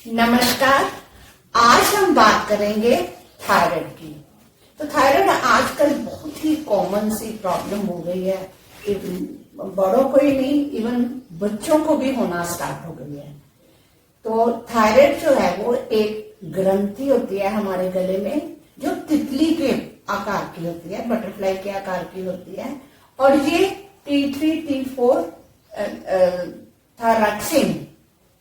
नमस्कार। आज हम बात करेंगे थायराइड की। तो थायराइड आजकल बहुत ही कॉमन सी प्रॉब्लम हो गई है। बड़ों को ही नहीं, इवन बच्चों को भी होना स्टार्ट हो गई है। तो थायराइड जो है वो एक ग्रंथि होती है हमारे गले में, जो तितली के आकार की होती है, बटरफ्लाई के आकार की होती है। और ये T3 T4 थायरॉक्सिन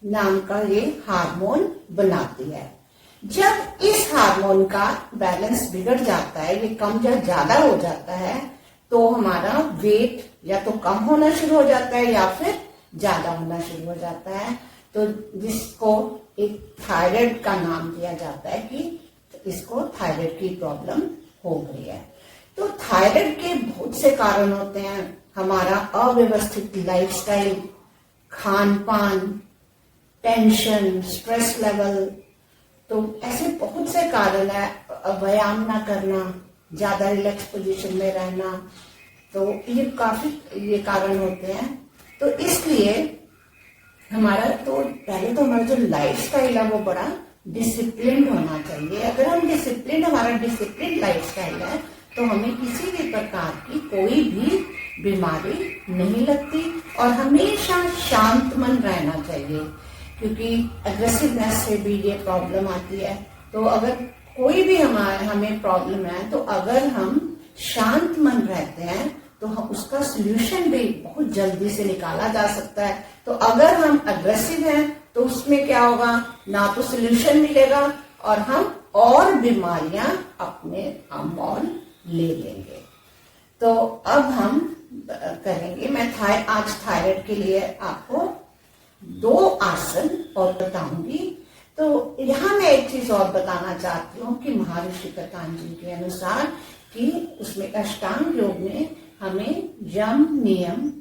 नाम का ये हार्मोन बनाती है। जब इस हार्मोन का बैलेंस बिगड़ जाता है, ये कम या ज्यादा हो जाता है, तो हमारा वेट या तो कम होना शुरू हो जाता है या फिर ज्यादा होना शुरू हो जाता है। तो जिसको एक थायराइड का नाम दिया जाता है कि इसको थायराइड की प्रॉब्लम हो गई है। तो थायराइड के बहुत से कारण होते हैं। हमारा अव्यवस्थित लाइफस्टाइल, खान पान, टेंशन, स्ट्रेस लेवल, तो ऐसे बहुत से कारण है। व्यायाम ना करना, ज्यादा रिलैक्स पोजीशन में रहना, तो ये कारण होते हैं। तो इसलिए हमारा पहले तो हमारा जो लाइफस्टाइल है वो बड़ा डिसिप्लिन होना चाहिए। अगर हमारा डिसिप्लिन लाइफस्टाइल है तो हमें किसी भी प्रकार की कोई भी बीमारी नहीं लगती और हमेशा शांत मन रहना चाहिए, क्योंकि एग्रेसिवनेस से भी ये प्रॉब्लम आती है। तो अगर कोई भी हमें प्रॉब्लम है, तो अगर हम शांत मन रहते हैं तो उसका सोल्यूशन भी बहुत जल्दी से निकाला जा सकता है। तो अगर हम अग्रेसिव हैं तो उसमें क्या होगा, ना तो सोल्यूशन मिलेगा और हम और बीमारियां अपने मोल ले लेंगे। तो अब हम करेंगे, मैं आज थायराइड के लिए आपको 2 आसन और बताऊंगी। तो यहाँ मैं एक चीज और बताना चाहती हूँ कि महर्षि पतंजलि के अनुसार कि उसमें अष्टांग योग में हमें यम नियम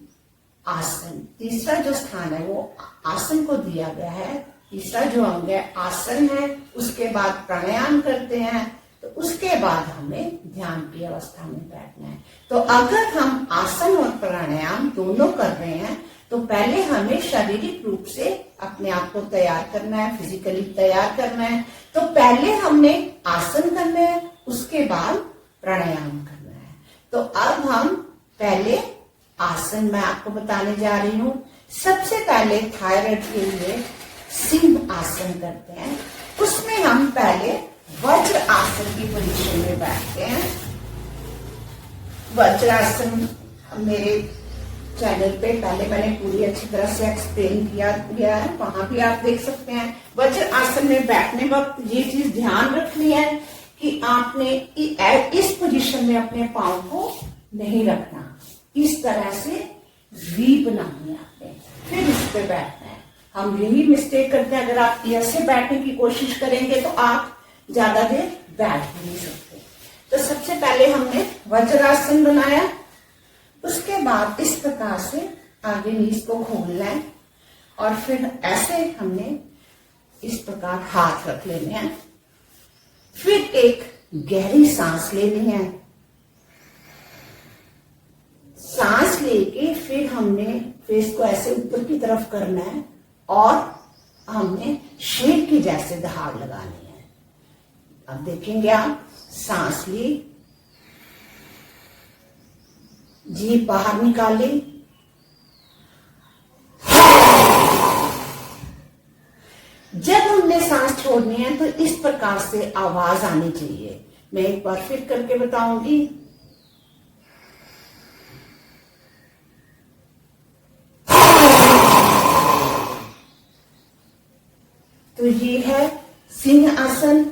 आसन, तीसरा जो स्थान है वो आसन को दिया गया है। तीसरा जो अंग है आसन है, उसके बाद प्राणायाम करते हैं, तो उसके बाद हमें ध्यान की अवस्था में बैठना है। तो अगर हम आसन और प्राणायाम दोनों कर रहे हैं तो पहले हमें शारीरिक रूप से अपने आप को तैयार करना है, फिजिकली तैयार करना है। तो पहले हमने आसन करना है, उसके बाद प्राणायाम करना है। तो अब हम पहले आसन मैं आपको बताने जा रही हूँ। सबसे पहले थायराइड के लिए सिंह आसन करते हैं। उसमें हम पहले वज्र आसन की पोजीशन में बैठते हैं। वज्रासन मेरे चैनल पे पहले मैंने पूरी अच्छी तरह से एक्सप्लेन किया गया है, वहां भी आप देख सकते हैं। वज्र आसन में बैठने वक्त ये चीज ध्यान रखनी है कि आपने इस पोजीशन में अपने पांव को नहीं रखना, इस तरह से वी बनानी है आपने, फिर इस पे बैठना है। हम यही मिस्टेक करते हैं, अगर आप ऐसे बैठने की कोशिश करेंगे तो आप ज्यादा देर बैठ नहीं सकते। तो सबसे पहले हमने वज्रासन बनाया, उसके बाद इस प्रकार से आगे नीज को खोलना है और फिर ऐसे हमने इस प्रकार हाथ रख लेने हैं। फिर एक गहरी सांस लेनी है। सांस लेके फिर हमने फेस को ऐसे ऊपर की तरफ करना है और हमने शेर की जैसे दहाड़ लगानी है। अब देखेंगे आप, सांस ली, जीभ बाहर निकाली, जब हमने सांस छोड़नी है तो इस प्रकार से आवाज आनी चाहिए। मैं एक बार फिर करके बताऊंगी। तो ये है सिंह आसन।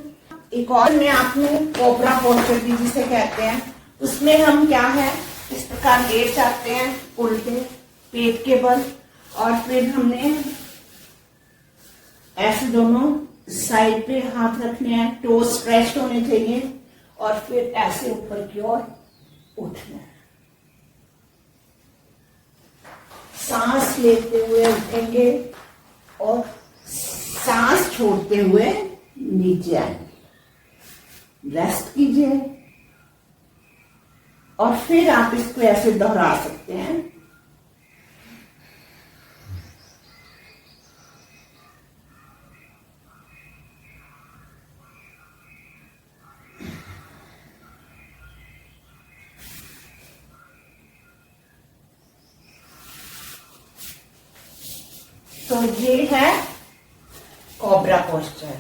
एक और में आपने कोबरा पोस्चर भी जिसे कहते हैं, उसमें हम क्या है, इस प्रकार लेट जाते हैं उल्टे पेट के बल, और फिर हमने ऐसे दोनों साइड पे हाथ रखने हैं, टो स्ट्रेच होने चाहिए, और फिर ऐसे ऊपर की ओर उठना है। सांस लेते हुए उठेंगे और सांस छोड़ते हुए नीचे आएंगे। रेस्ट कीजिए और फिर आप इसको ऐसे दोहरा सकते हैं। तो ये है कोबरा पोस्चर।